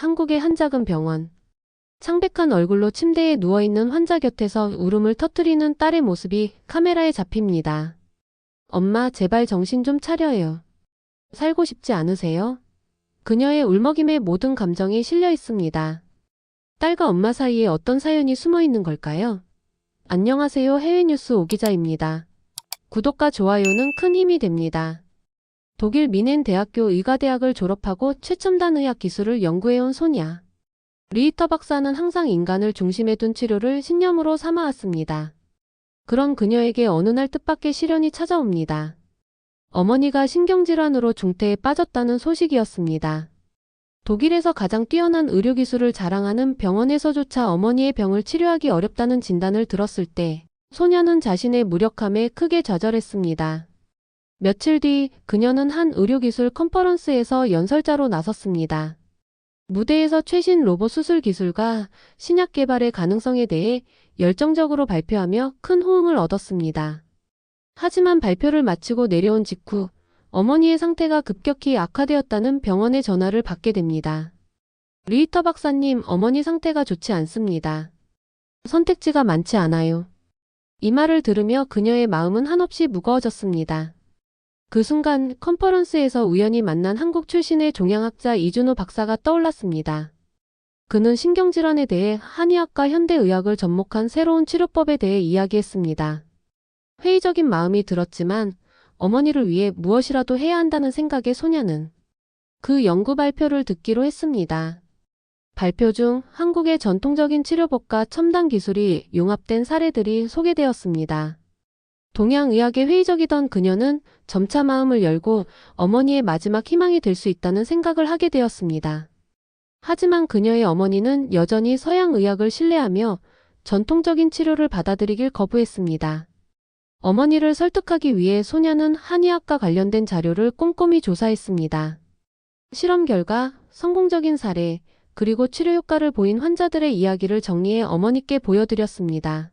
한국의 한 작은 병원. 창백한 얼굴로 침대에 누워있는 환자 곁에서 울음을 터뜨리는 딸의 모습이 카메라에 잡힙니다. 엄마, 제발 정신 좀 차려요. 살고 싶지 않으세요? 그녀의 울먹임에 모든 감정이 실려 있습니다. 딸과 엄마 사이에 어떤 사연이 숨어 있는 걸까요? 안녕하세요. 해외뉴스 오기자입니다. 구독과 좋아요는 큰 힘이 됩니다. 독일 미넨 대학교 의과대학을 졸업하고 최첨단 의학 기술을 연구해온 소냐. 리히터 박사는 항상 인간을 중심에 둔 치료를 신념으로 삼아왔습니다. 그런 그녀에게 어느 날 뜻밖의 시련이 찾아옵니다. 어머니가 신경질환으로 중태에 빠졌다는 소식이었습니다. 독일에서 가장 뛰어난 의료기술을 자랑하는 병원에서조차 어머니의 병을 치료하기 어렵다는 진단을 들었을 때 소냐는 자신의 무력함에 크게 좌절했습니다. 며칠 뒤 그녀는 한 의료기술 컨퍼런스에서 연설자로 나섰습니다. 무대에서 최신 로봇 수술 기술과 신약 개발의 가능성에 대해 열정적으로 발표하며 큰 호응을 얻었습니다. 하지만 발표를 마치고 내려온 직후 어머니의 상태가 급격히 악화되었다는 병원의 전화를 받게 됩니다. 리히터 박사님, 어머니 상태가 좋지 않습니다. 선택지가 많지 않아요. 이 말을 들으며 그녀의 마음은 한없이 무거워졌습니다. 그 순간 컨퍼런스에서 우연히 만난 한국 출신의 종양학자 이준호 박사가 떠올랐습니다. 그는 신경질환에 대해 한의학과 현대의학을 접목한 새로운 치료법에 대해 이야기했습니다. 회의적인 마음이 들었지만 어머니를 위해 무엇이라도 해야 한다는 생각에 소냐는 그 연구 발표를 듣기로 했습니다. 발표 중 한국의 전통적인 치료법과 첨단 기술이 융합된 사례들이 소개되었습니다. 동양의학에 회의적이던 그녀는 점차 마음을 열고 어머니의 마지막 희망이 될 수 있다는 생각을 하게 되었습니다. 하지만 그녀의 어머니는 여전히 서양의학을 신뢰하며 전통적인 치료를 받아들이길 거부했습니다. 어머니를 설득하기 위해 소냐는 한의학과 관련된 자료를 꼼꼼히 조사했습니다. 실험 결과, 성공적인 사례, 그리고 치료 효과를 보인 환자들의 이야기를 정리해 어머니께 보여드렸습니다.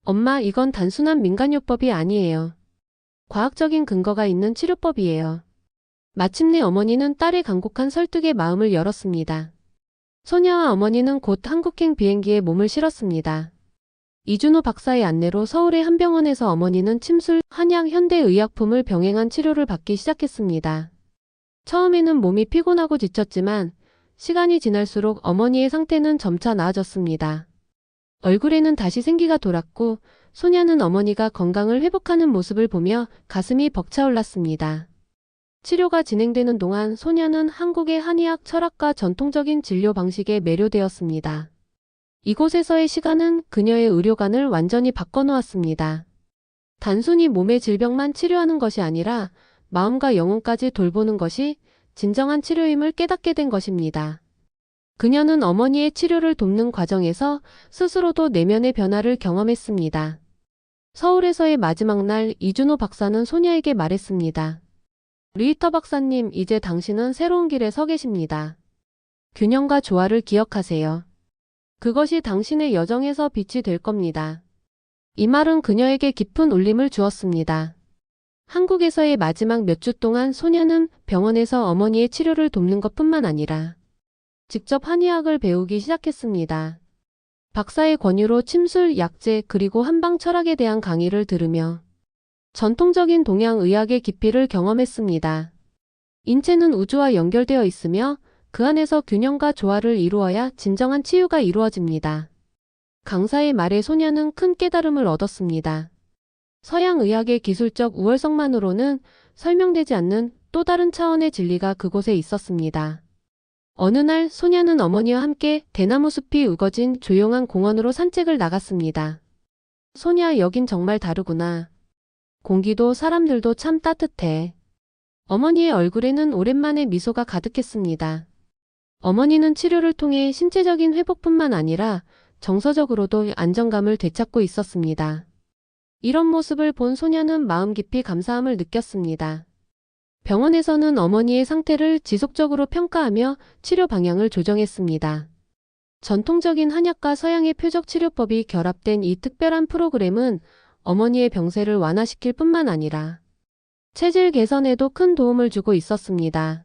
엄마, 이건 단순한 민간요법이 아니에요. 과학적인 근거가 있는 치료법이에요. 마침내 어머니는 딸의 간곡한 설득에 마음을 열었습니다. 소냐와 어머니는 곧 한국행 비행기에 몸을 실었습니다. 이준호 박사의 안내로 서울의 한 병원에서 어머니는 침술, 한약, 현대의약품을 병행한 치료를 받기 시작했습니다. 처음에는 몸이 피곤하고 지쳤지만 시간이 지날수록 어머니의 상태는 점차 나아졌습니다. 얼굴에는 다시 생기가 돌았고 소냐는 어머니가 건강을 회복하는 모습을 보며 가슴이 벅차올랐습니다. 치료가 진행되는 동안 소냐는 한국의 한의학 철학과 전통적인 진료 방식에 매료되었습니다. 이곳에서의 시간은 그녀의 의료관을 완전히 바꿔놓았습니다. 단순히 몸의 질병만 치료하는 것이 아니라 마음과 영혼까지 돌보는 것이 진정한 치료임을 깨닫게 된 것입니다. 그녀는 어머니의 치료를 돕는 과정에서 스스로도 내면의 변화를 경험했습니다. 서울에서의 마지막 날 이준호 박사는 소냐에게 말했습니다. 리히터 박사님, 이제 당신은 새로운 길에 서 계십니다. 균형과 조화를 기억하세요. 그것이 당신의 여정에서 빛이 될 겁니다. 이 말은 그녀에게 깊은 울림을 주었습니다. 한국에서의 마지막 몇 주 동안 소냐는 병원에서 어머니의 치료를 돕는 것뿐만 아니라 직접 한의학을 배우기 시작했습니다. 박사의 권유로 침술, 약재, 그리고 한방 철학에 대한 강의를 들으며 전통적인 동양의학의 깊이를 경험했습니다. 인체는 우주와 연결되어 있으며 그 안에서 균형과 조화를 이루어야 진정한 치유가 이루어집니다. 강사의 말에 소냐는 큰 깨달음을 얻었습니다. 서양의학의 기술적 우월성만으로는 설명되지 않는 또 다른 차원의 진리가 그곳에 있었습니다. 어느 날 소냐는 어머니와 함께 대나무 숲이 우거진 조용한 공원으로 산책을 나갔습니다. 소냐, 여긴 정말 다르구나. 공기도 사람들도 참 따뜻해. 어머니의 얼굴에는 오랜만에 미소가 가득했습니다. 어머니는 치료를 통해 신체적인 회복뿐만 아니라 정서적으로도 안정감을 되찾고 있었습니다. 이런 모습을 본 소냐는 마음 깊이 감사함을 느꼈습니다. 병원에서는 어머니의 상태를 지속적으로 평가하며 치료 방향을 조정했습니다. 전통적인 한약과 서양의 표적 치료법이 결합된 이 특별한 프로그램은 어머니의 병세를 완화시킬 뿐만 아니라 체질 개선에도 큰 도움을 주고 있었습니다.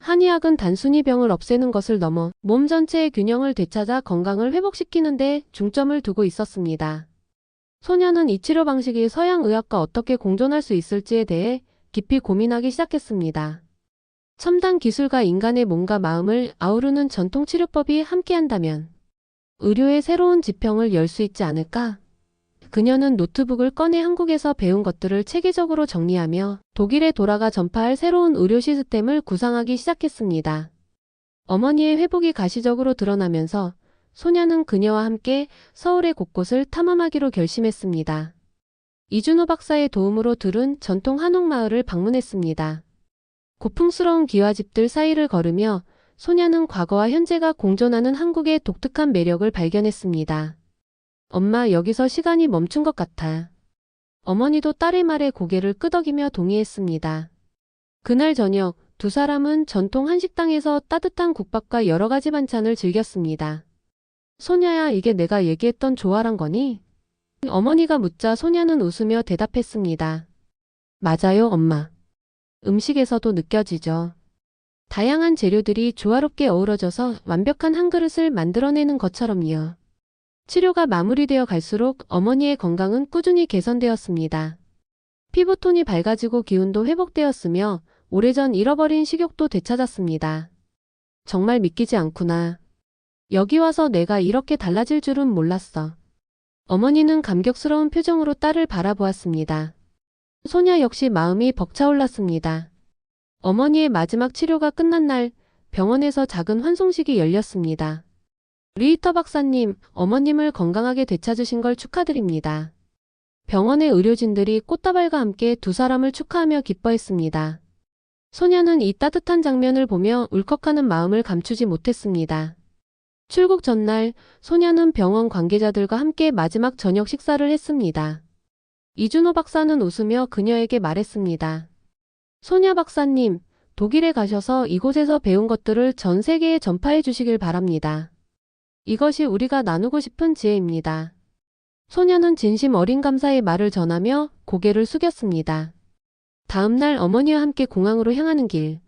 한의학은 단순히 병을 없애는 것을 넘어 몸 전체의 균형을 되찾아 건강을 회복시키는 데 중점을 두고 있었습니다. 소녀는 이 치료 방식이 서양 의학과 어떻게 공존할 수 있을지에 대해 깊이 고민하기 시작했습니다. 첨단 기술과 인간의 몸과 마음을 아우르는 전통 치료법이 함께한다면 의료의 새로운 지평을 열 수 있지 않을까? 그녀는 노트북을 꺼내 한국에서 배운 것들을 체계적으로 정리하며 독일에 돌아가 전파할 새로운 의료 시스템을 구상하기 시작했습니다. 어머니의 회복이 가시적으로 드러나면서 소녀는 그녀와 함께 서울의 곳곳을 탐험하기로 결심했습니다. 이준호 박사의 도움으로 들은 전통 한옥마을을 방문했습니다. 고풍스러운 기와집들 사이를 걸으며 소녀는 과거와 현재가 공존하는 한국의 독특한 매력을 발견했습니다. 엄마, 여기서 시간이 멈춘 것 같아. 어머니도 딸의 말에 고개를 끄덕이며 동의했습니다. 그날 저녁 두 사람은 전통 한식당에서 따뜻한 국밥과 여러 가지 반찬을 즐겼습니다. 소녀야, 이게 내가 얘기했던 조화란 거니? 어머니가 묻자 소녀는 웃으며 대답했습니다. 맞아요, 엄마. 음식에서도 느껴지죠. 다양한 재료들이 조화롭게 어우러져서 완벽한 한 그릇을 만들어내는 것처럼요. 치료가 마무리되어 갈수록 어머니의 건강은 꾸준히 개선되었습니다. 피부톤이 밝아지고 기운도 회복되었으며 오래전 잃어버린 식욕도 되찾았습니다. 정말 믿기지 않구나. 여기 와서 내가 이렇게 달라질 줄은 몰랐어. 어머니는 감격스러운 표정으로 딸을 바라보았습니다. 소녀 역시 마음이 벅차올랐습니다. 어머니의 마지막 치료가 끝난 날 병원에서 작은 환송식이 열렸습니다. 리히터 박사님, 어머님을 건강하게 되찾으신 걸 축하드립니다. 병원의 의료진들이 꽃다발과 함께 두 사람을 축하하며 기뻐했습니다. 소녀는 이 따뜻한 장면을 보며 울컥하는 마음을 감추지 못했습니다. 출국 전날 소녀는 병원 관계자들과 함께 마지막 저녁 식사를 했습니다. 이준호 박사는 웃으며 그녀에게 말했습니다. 소녀 박사님, 독일에 가셔서 이곳에서 배운 것들을 전 세계에 전파해 주시길 바랍니다. 이것이 우리가 나누고 싶은 지혜입니다. 소녀는 진심 어린 감사의 말을 전하며 고개를 숙였습니다. 다음 날 어머니와 함께 공항으로 향하는 길.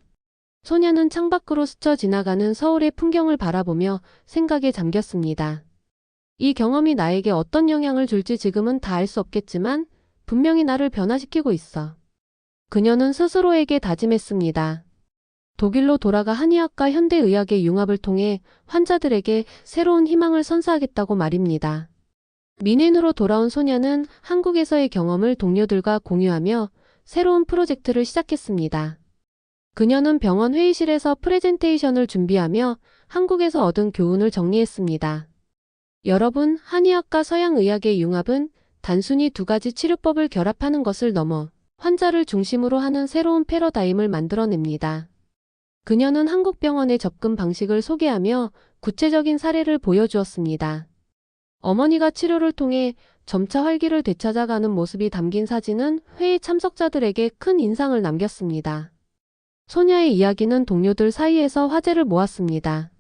소녀는 창밖으로 스쳐 지나가는 서울의 풍경을 바라보며 생각에 잠겼습니다. 이 경험이 나에게 어떤 영향을 줄지 지금은 다 알 수 없겠지만 분명히 나를 변화시키고 있어. 그녀는 스스로에게 다짐했습니다. 독일로 돌아가 한의학과 현대의학의 융합을 통해 환자들에게 새로운 희망을 선사하겠다고 말입니다. 미넨으로 돌아온 소녀는 한국에서의 경험을 동료들과 공유하며 새로운 프로젝트를 시작했습니다. 그녀는 병원 회의실에서 프레젠테이션을 준비하며 한국에서 얻은 교훈을 정리했습니다. 여러분, 한의학과 서양의학의 융합은 단순히 두 가지 치료법을 결합하는 것을 넘어 환자를 중심으로 하는 새로운 패러다임을 만들어냅니다. 그녀는 한국 병원의 접근 방식을 소개하며 구체적인 사례를 보여주었습니다. 어머니가 치료를 통해 점차 활기를 되찾아가는 모습이 담긴 사진은 회의 참석자들에게 큰 인상을 남겼습니다. 소녀의 이야기는 동료들 사이에서 화제를 모았습니다.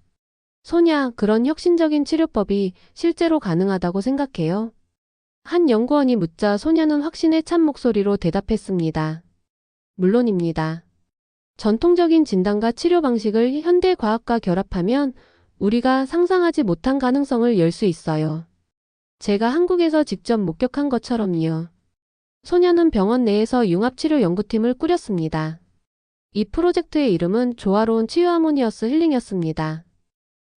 소녀, 그런 혁신적인 치료법이 실제로 가능하다고 생각해요? 한 연구원이 묻자 소녀는 확신에 찬 목소리로 대답했습니다. 물론입니다. 전통적인 진단과 치료 방식을 현대 과학과 결합하면 우리가 상상하지 못한 가능성을 열 수 있어요. 제가 한국에서 직접 목격한 것처럼요. 소녀는 병원 내에서 융합치료 연구팀을 꾸렸습니다. 이 프로젝트의 이름은 조화로운 치유 하모니어스 힐링이었습니다.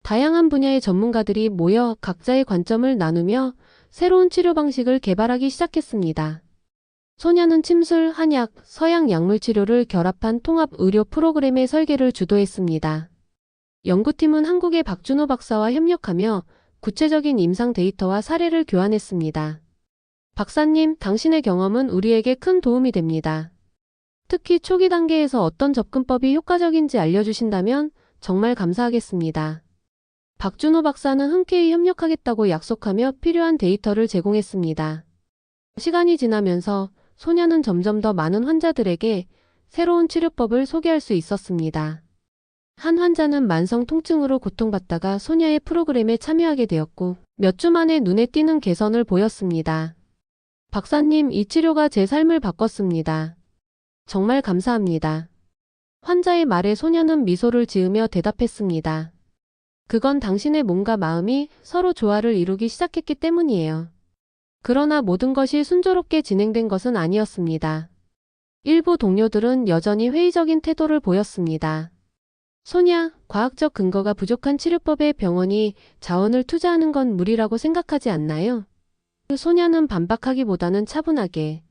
다양한 분야의 전문가들이 모여 각자의 관점을 나누며 새로운 치료 방식을 개발하기 시작했습니다. 소녀는 침술, 한약, 서양 약물 치료를 결합한 통합 의료 프로그램의 설계를 주도했습니다. 연구팀은 한국의 박준호 박사와 협력하며 구체적인 임상 데이터와 사례를 교환했습니다. 박사님, 당신의 경험은 우리에게 큰 도움이 됩니다. 특히 초기 단계에서 어떤 접근법이 효과적인지 알려주신다면 정말 감사하겠습니다. 박준호 박사는 흔쾌히 협력하겠다고 약속하며 필요한 데이터를 제공했습니다. 시간이 지나면서 소녀는 점점 더 많은 환자들에게 새로운 치료법을 소개할 수 있었습니다. 한 환자는 만성 통증으로 고통받다가 소녀의 프로그램에 참여하게 되었고 몇 주 만에 눈에 띄는 개선을 보였습니다. 박사님, 이 치료가 제 삶을 바꿨습니다. 정말 감사합니다. 환자의 말에 소녀는 미소를 지으며 대답했습니다. 그건 당신의 몸과 마음이 서로 조화를 이루기 시작했기 때문이에요. 그러나 모든 것이 순조롭게 진행된 것은 아니었습니다. 일부 동료들은 여전히 회의적인 태도를 보였습니다. 소냐, 과학적 근거가 부족한 치료법에 병원이 자원을 투자하는 건 무리라고 생각하지 않나요? 소냐는 반박하기보다는 차분하게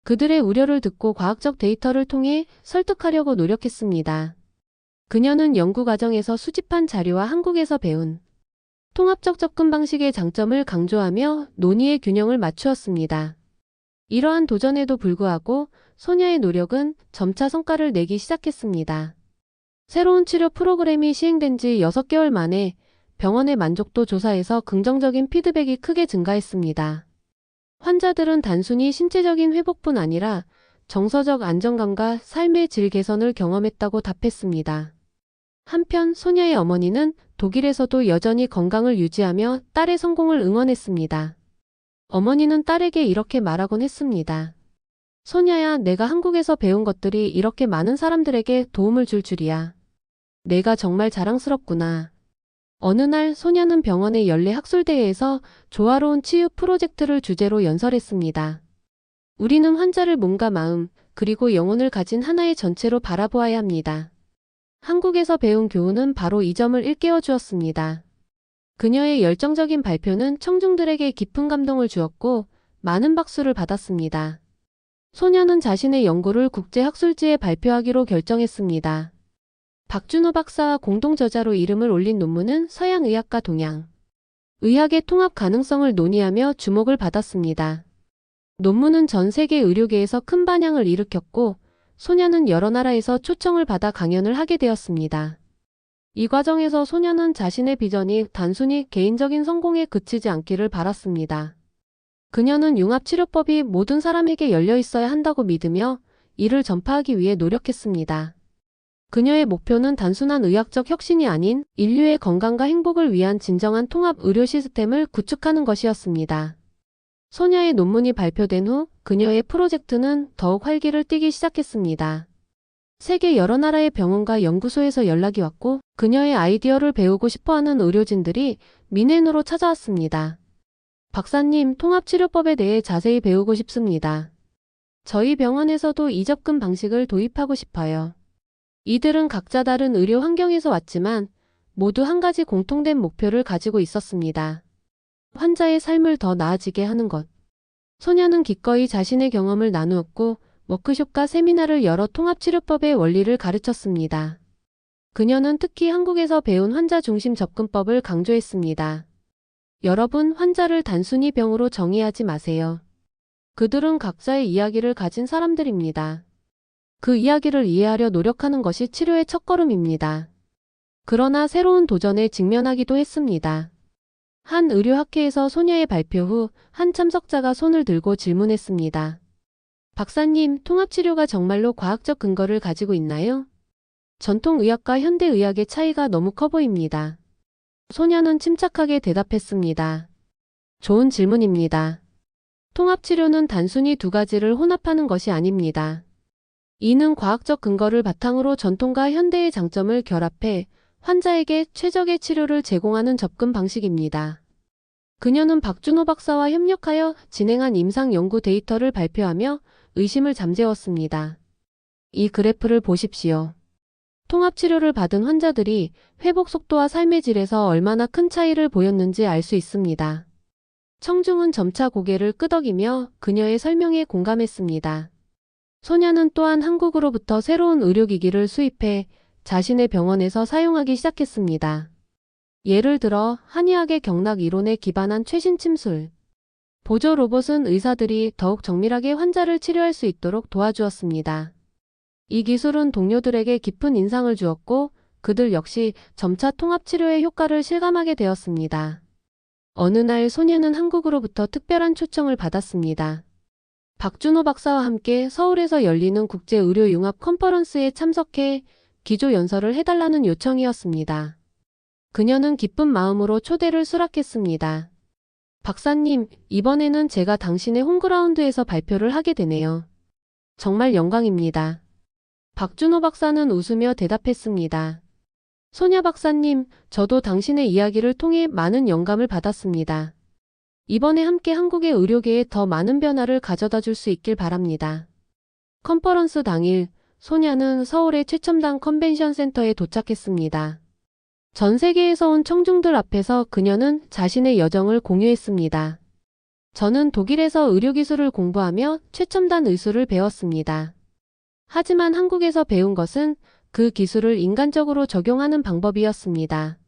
그들의 우려를 듣고 과학적 데이터를 통해 설득하려고 노력했습니다. 그녀는 연구 과정에서 수집한 자료와 한국에서 배운 통합적 접근 방식의 장점을 강조하며 논의의 균형을 맞추었습니다. 이러한 도전에도 불구하고 소냐의 노력은 점차 성과를 내기 시작했습니다. 새로운 치료 프로그램이 시행된 지 6개월 만에 병원의 만족도 조사에서 긍정적인 피드백이 크게 증가했습니다. 환자들은 단순히 신체적인 회복뿐 아니라 정서적 안정감과 삶의 질 개선을 경험했다고 답했습니다. 한편 소녀의 어머니는 독일에서도 여전히 건강을 유지하며 딸의 성공을 응원했습니다. 어머니는 딸에게 이렇게 말하곤 했습니다. 소녀야, 내가 한국에서 배운 것들이 이렇게 많은 사람들에게 도움을 줄 줄이야. 내가 정말 자랑스럽구나. 어느 날 소녀는 병원의 연례 학술대회에서 조화로운 치유 프로젝트를 주제로 연설했습니다. 우리는 환자를 몸과 마음, 그리고 영혼을 가진 하나의 전체로 바라보아야 합니다. 한국에서 배운 교훈은 바로 이 점을 일깨워 주었습니다. 그녀의 열정적인 발표는 청중들에게 깊은 감동을 주었고 많은 박수를 받았습니다. 소녀는 자신의 연구를 국제학술지에 발표하기로 결정했습니다. 박준호 박사와 공동 저자로 이름을 올린 논문은 서양의학과 동양 의학의 통합 가능성을 논의하며 주목을 받았습니다. 논문은 전 세계 의료계에서 큰 반향을 일으켰고 소녀는 여러 나라에서 초청을 받아 강연을 하게 되었습니다. 이 과정에서 소녀는 자신의 비전이 단순히 개인적인 성공에 그치지 않기를 바랐습니다. 그녀는 융합치료법이 모든 사람에게 열려 있어야 한다고 믿으며 이를 전파하기 위해 노력했습니다. 그녀의 목표는 단순한 의학적 혁신이 아닌 인류의 건강과 행복을 위한 진정한 통합 의료 시스템을 구축하는 것이었습니다. 소녀의 논문이 발표된 후 그녀의 프로젝트는 더욱 활기를 띠기 시작했습니다. 세계 여러 나라의 병원과 연구소에서 연락이 왔고 그녀의 아이디어를 배우고 싶어하는 의료진들이 민헨으로 찾아왔습니다. 박사님, 통합치료법에 대해 자세히 배우고 싶습니다. 저희 병원에서도 이 접근 방식을 도입하고 싶어요. 이들은 각자 다른 의료 환경에서 왔지만 모두 한 가지 공통된 목표를 가지고 있었습니다. 환자의 삶을 더 나아지게 하는 것. 소녀는 기꺼이 자신의 경험을 나누었고 워크숍과 세미나를 열어 통합치료법의 원리를 가르쳤습니다. 그녀는 특히 한국에서 배운 환자 중심 접근법을 강조했습니다. 여러분, 환자를 단순히 병으로 정의하지 마세요. 그들은 각자의 이야기를 가진 사람들입니다. 그 이야기를 이해하려 노력하는 것이 치료의 첫걸음입니다. 그러나 새로운 도전에 직면하기도 했습니다. 한 의료학회에서 소녀의 발표 후 한 참석자가 손을 들고 질문했습니다. 박사님, 통합치료가 정말로 과학적 근거를 가지고 있나요? 전통의학과 현대의학의 차이가 너무 커 보입니다. 소녀는 침착하게 대답했습니다. 좋은 질문입니다. 통합치료는 단순히 두 가지를 혼합하는 것이 아닙니다. 이는 과학적 근거를 바탕으로 전통과 현대의 장점을 결합해 환자에게 최적의 치료를 제공하는 접근 방식입니다. 그녀는 박준호 박사와 협력하여 진행한 임상 연구 데이터를 발표하며 의심을 잠재웠습니다. 이 그래프를 보십시오. 통합치료를 받은 환자들이 회복 속도와 삶의 질에서 얼마나 큰 차이를 보였는지 알 수 있습니다. 청중은 점차 고개를 끄덕이며 그녀의 설명에 공감했습니다. 소녀는 또한 한국으로부터 새로운 의료기기를 수입해 자신의 병원에서 사용하기 시작했습니다. 예를 들어 한의학의 경락 이론에 기반한 최신 침술, 보조 로봇은 의사들이 더욱 정밀하게 환자를 치료할 수 있도록 도와주었습니다. 이 기술은 동료들에게 깊은 인상을 주었고 그들 역시 점차 통합치료의 효과를 실감하게 되었습니다. 어느 날 소녀는 한국으로부터 특별한 초청을 받았습니다. 박준호 박사와 함께 서울에서 열리는 국제의료융합 컨퍼런스에 참석해 기조 연설을 해달라는 요청이었습니다. 그녀는 기쁜 마음으로 초대를 수락했습니다. 박사님, 이번에는 제가 당신의 홈그라운드에서 발표를 하게 되네요. 정말 영광입니다. 박준호 박사는 웃으며 대답했습니다. 소냐 박사님, 저도 당신의 이야기를 통해 많은 영감을 받았습니다. 이번에 함께 한국의 의료계에 더 많은 변화를 가져다 줄 수 있길 바랍니다. 컨퍼런스 당일, 소냐는 서울의 최첨단 컨벤션 센터에 도착했습니다. 전 세계에서 온 청중들 앞에서 그녀는 자신의 여정을 공유했습니다. 저는 독일에서 의료기술을 공부하며 최첨단 의술을 배웠습니다. 하지만 한국에서 배운 것은 그 기술을 인간적으로 적용하는 방법이었습니다.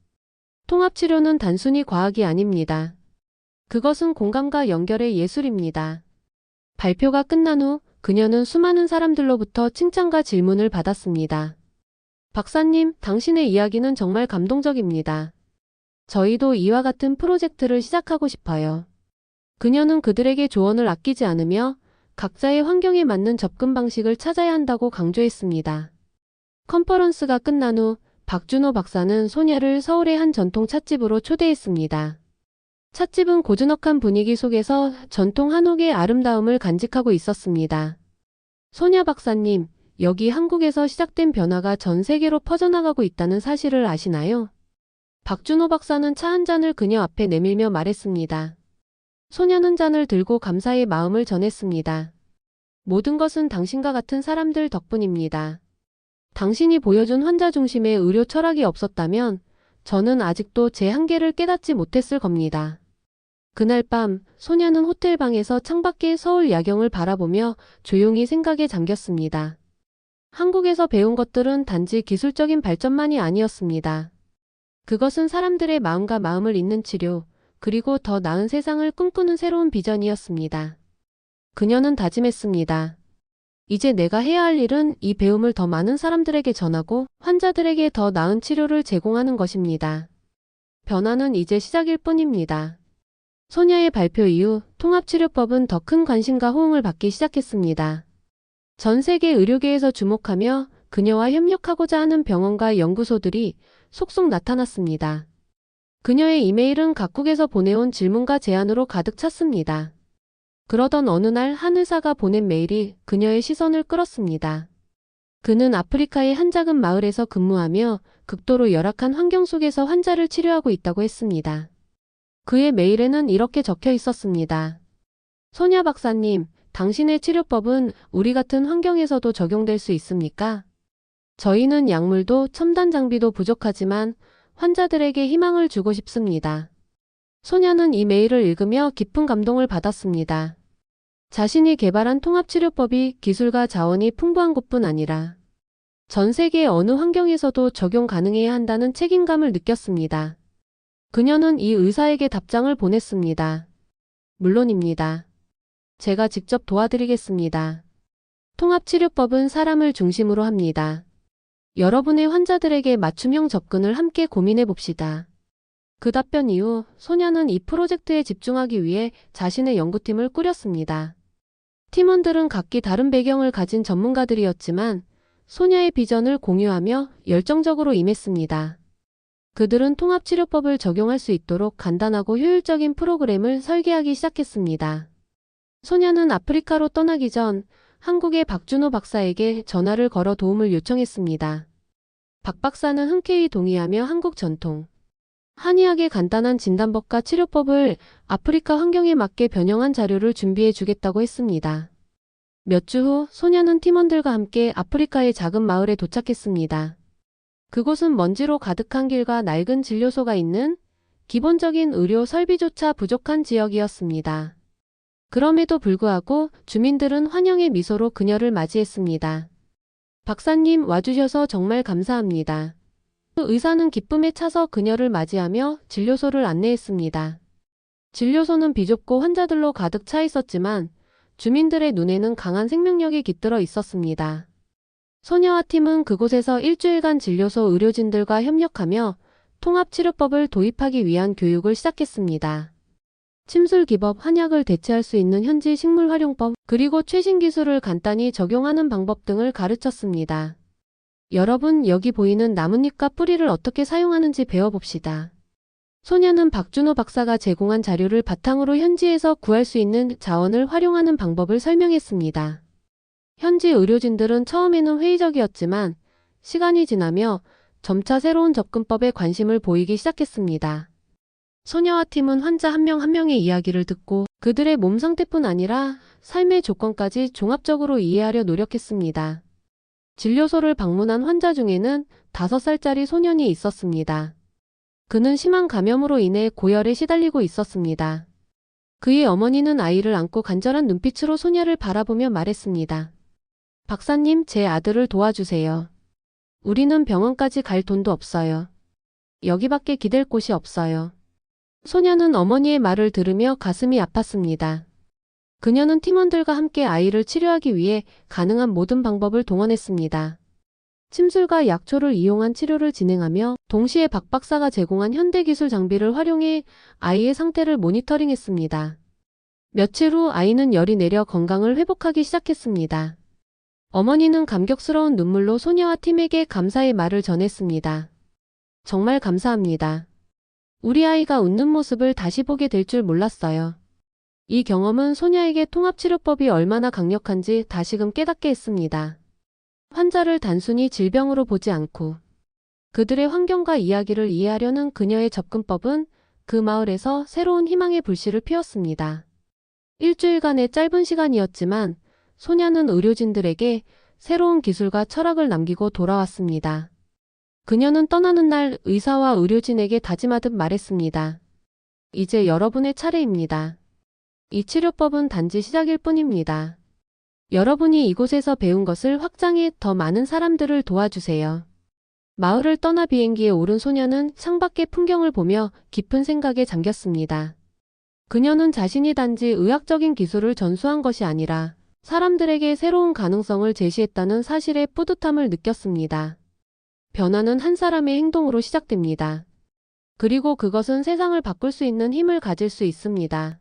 통합치료는 단순히 과학이 아닙니다. 그것은 공감과 연결의 예술입니다. 발표가 끝난 후 그녀는 수많은 사람들로부터 칭찬과 질문을 받았습니다. 박사님, 당신의 이야기는 정말 감동적입니다. 저희도 이와 같은 프로젝트를 시작하고 싶어요. 그녀는 그들에게 조언을 아끼지 않으며 각자의 환경에 맞는 접근 방식을 찾아야 한다고 강조했습니다. 컨퍼런스가 끝난 후 박준호 박사는 소냐를 서울의 한 전통 찻집으로 초대했습니다. 찻집은 고즈넉한 분위기 속에서 전통 한옥의 아름다움을 간직하고 있었습니다. 소냐 박사님, 여기 한국에서 시작된 변화가 전 세계로 퍼져나가고 있다는 사실을 아시나요? 박준호 박사는 차 한 잔을 그녀 앞에 내밀며 말했습니다. 소냐는 잔을 들고 감사의 마음을 전했습니다. 모든 것은 당신과 같은 사람들 덕분입니다. 당신이 보여준 환자 중심의 의료 철학이 없었다면 저는 아직도 제 한계를 깨닫지 못했을 겁니다. 그날 밤 소냐는 호텔 방에서 창밖의 서울 야경을 바라보며 조용히 생각에 잠겼습니다. 한국에서 배운 것들은 단지 기술적인 발전만이 아니었습니다. 그것은 사람들의 마음과 마음을 잇는 치료, 그리고 더 나은 세상을 꿈꾸는 새로운 비전이었습니다. 그녀는 다짐했습니다. 이제 내가 해야 할 일은 이 배움을 더 많은 사람들에게 전하고 환자들에게 더 나은 치료를 제공하는 것입니다. 변화는 이제 시작일 뿐입니다. 소냐의 발표 이후 통합치료법은 더 큰 관심과 호응을 받기 시작했습니다. 전 세계 의료계에서 주목하며 그녀와 협력하고자 하는 병원과 연구소들이 속속 나타났습니다. 그녀의 이메일은 각국에서 보내온 질문과 제안으로 가득 찼습니다. 그러던 어느 날 한 의사가 보낸 메일이 그녀의 시선을 끌었습니다. 그는 아프리카의 한 작은 마을에서 근무하며 극도로 열악한 환경 속에서 환자를 치료하고 있다고 했습니다. 그의 메일에는 이렇게 적혀 있었습니다. 소냐 박사님, 당신의 치료법은 우리 같은 환경에서도 적용될 수 있습니까? 저희는 약물도 첨단 장비도 부족하지만 환자들에게 희망을 주고 싶습니다. 소냐는 이 메일을 읽으며 깊은 감동을 받았습니다. 자신이 개발한 통합치료법이 기술과 자원이 풍부한 것뿐 아니라 전 세계 어느 환경에서도 적용 가능해야 한다는 책임감을 느꼈습니다. 그녀는 이 의사에게 답장을 보냈습니다. 물론입니다. 제가 직접 도와드리겠습니다. 통합치료법은 사람을 중심으로 합니다. 여러분의 환자들에게 맞춤형 접근을 함께 고민해 봅시다. 그 답변 이후 소냐는 이 프로젝트에 집중하기 위해 자신의 연구팀을 꾸렸습니다. 팀원들은 각기 다른 배경을 가진 전문가들이었지만 소냐의 비전을 공유하며 열정적으로 임했습니다. 그들은 통합치료법을 적용할 수 있도록 간단하고 효율적인 프로그램을 설계하기 시작했습니다. 소냐는 아프리카로 떠나기 전 한국의 박준호 박사에게 전화를 걸어 도움을 요청했습니다. 박 박사는 흔쾌히 동의하며 한국 전통 한의학의 간단한 진단법과 치료법을 아프리카 환경에 맞게 변형한 자료를 진비해 주겠다고 했습니다. 몇 주 후 소냐는 팀원들과 함께 아프리카의 작은 마을에 도착했습니다. 그곳은 먼지로 가득한 길과 낡은 진료소가 있는 기본적인 의료 설비조차 부족한 지역이었습니다. 그럼에도 불구하고 주민들은 환영의 미소로 그녀를 맞이했습니다. 박사님, 와주셔서 정말 감사합니다. 의사는 기쁨에 차서 그녀를 맞이하며 진료소를 안내했습니다. 진료소는 비좁고 환자들로 가득 차 있었지만 주민들의 눈에는 강한 생명력이 깃들어 있었습니다. 소녀와 팀은 그곳에서 일주일간 진료소 의료진들과 협력하며 통합치료법을 도입하기 위한 교육을 시작했습니다. 침술기법, 한약을 대체할 수 있는 현지 식물 활용법, 그리고 최신 기술을 간단히 적용하는 방법 등을 가르쳤습니다. 여러분, 여기 보이는 나뭇잎과 뿌리를 어떻게 사용하는지 배워봅시다. 소냐는 박준호 박사가 제공한 자료를 바탕으로 현지에서 구할 수 있는 자원을 활용하는 방법을 설명했습니다. 현지 의료진들은 처음에는 회의적이었지만 시간이 지나며 점차 새로운 접근법에 관심을 보이기 시작했습니다. 소녀와 팀은 환자 한 명 한 명의 이야기를 듣고 그들의 몸 상태뿐 아니라 삶의 조건까지 종합적으로 이해하려 노력했습니다. 진료소를 방문한 환자 중에는 5살짜리 소년이 있었습니다. 그는 심한 감염으로 인해 고열에 시달리고 있었습니다. 그의 어머니는 아이를 안고 간절한 눈빛으로 소녀를 바라보며 말했습니다. 박사님, 제 아들을 도와주세요. 우리는 병원까지 갈 돈도 없어요. 여기밖에 기댈 곳이 없어요. 소녀는 어머니의 말을 들으며 가슴이 아팠습니다. 그녀는 팀원들과 함께 아이를 치료하기 위해 가능한 모든 방법을 동원했습니다. 침술과 약초를 이용한 치료를 진행하며 동시에 박 박사가 제공한 현대기술 장비를 활용해 아이의 상태를 모니터링했습니다. 며칠 후 아이는 열이 내려 건강을 회복하기 시작했습니다. 어머니는 감격스러운 눈물로 소녀와 팀에게 감사의 말을 전했습니다. 정말 감사합니다. 우리 아이가 웃는 모습을 다시 보게 될 줄 몰랐어요. 이 경험은 소녀에게 통합치료법이 얼마나 강력한지 다시금 깨닫게 했습니다. 환자를 단순히 질병으로 보지 않고 그들의 환경과 이야기를 이해하려는 그녀의 접근법은 그 마을에서 새로운 희망의 불씨를 피웠습니다. 일주일간의 짧은 시간이었지만 소녀는 의료진들에게 새로운 기술과 철학을 남기고 돌아왔습니다. 그녀는 떠나는 날 의사와 의료진에게 다짐하듯 말했습니다. 이제 여러분의 차례입니다. 이 치료법은 단지 시작일 뿐입니다. 여러분이 이곳에서 배운 것을 확장해 더 많은 사람들을 도와주세요. 마을을 떠나 비행기에 오른 소녀는 창밖의 풍경을 보며 깊은 생각에 잠겼습니다. 그녀는 자신이 단지 의학적인 기술을 전수한 것이 아니라 사람들에게 새로운 가능성을 제시했다는 사실에 뿌듯함을 느꼈습니다. 변화는 한 사람의 행동으로 시작됩니다. 그리고 그것은 세상을 바꿀 수 있는 힘을 가질 수 있습니다.